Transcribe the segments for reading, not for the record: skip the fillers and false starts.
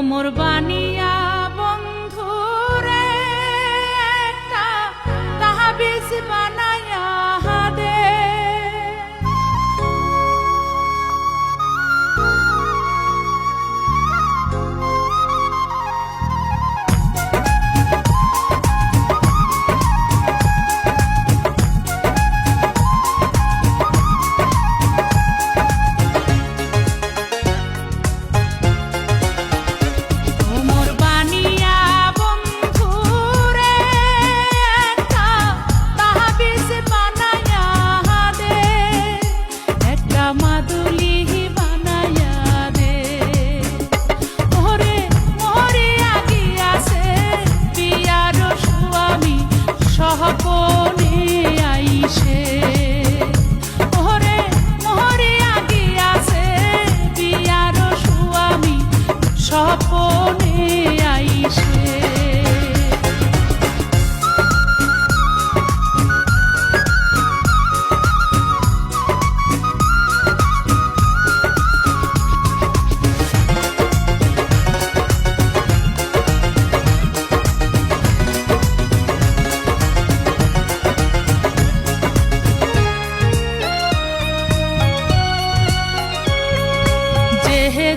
মোর বানিয়া বন্ধুরে একটা তাহাবিজ বানাইয়া দে।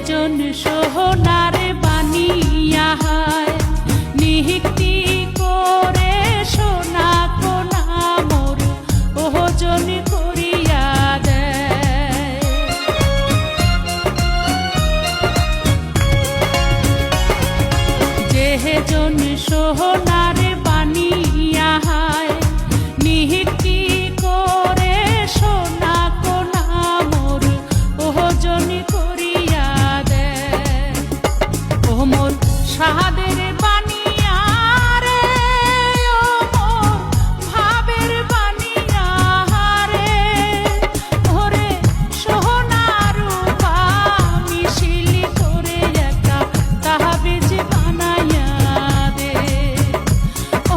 জন সোহনার বানিয়া হায় নিহিতি করে সোনা কোনা মোর ওজন করিয়া দেয়। যেহে জন সোহনার বানিয়া হায় নিহিতি করে সোনা কোনা মোর ওজন করিয়া মোর সাহাদের বানিয়া রে, ও মোর ভাবের বানিয়া রে, ওরে সোহনার রূপা মিশিল করে একটা তাহাবিজ বানাইয়া দে।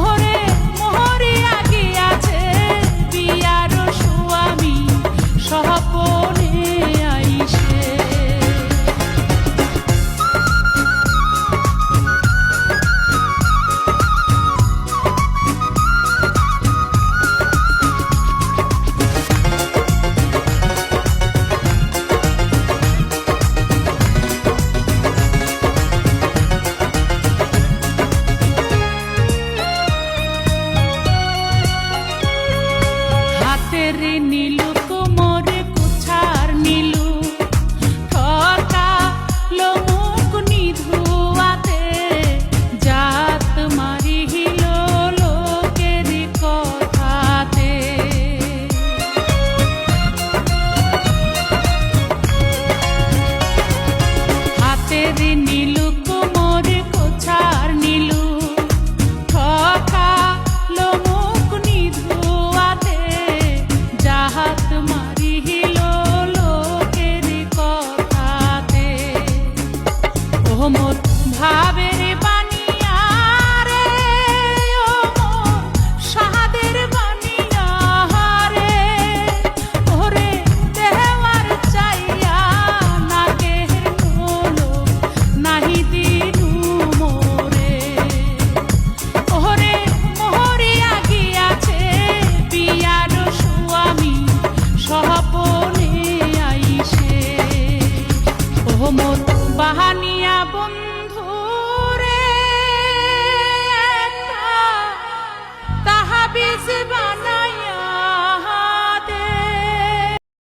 ওরে মোহরিয়া গিয়াছে বিয়ার স্বামী স্বপনে আইসে। নীলু কোমরে কুছার নীলু ঠকা লোমুক নিধুয়াতে জাত মারিল লোকের কথাতে। হাতের নীলু কোমরে কুছার নীলু ঠকা লোমুক নিধুয়াতে হাত মারিল লোকের কথাতে। ও মোর ভাবের বানিয়া রে, ও মোর সাহাদের বানিয়া রে, ওরে দেওয়ার চাইয়া নাকের নোলক নাহি দিনু মোরে। ওরে মোহরিয়া গিয়াছে বিয়ার স্বামী স্বপনে আইসে। ও মোর বাহানিয়া বন্ধু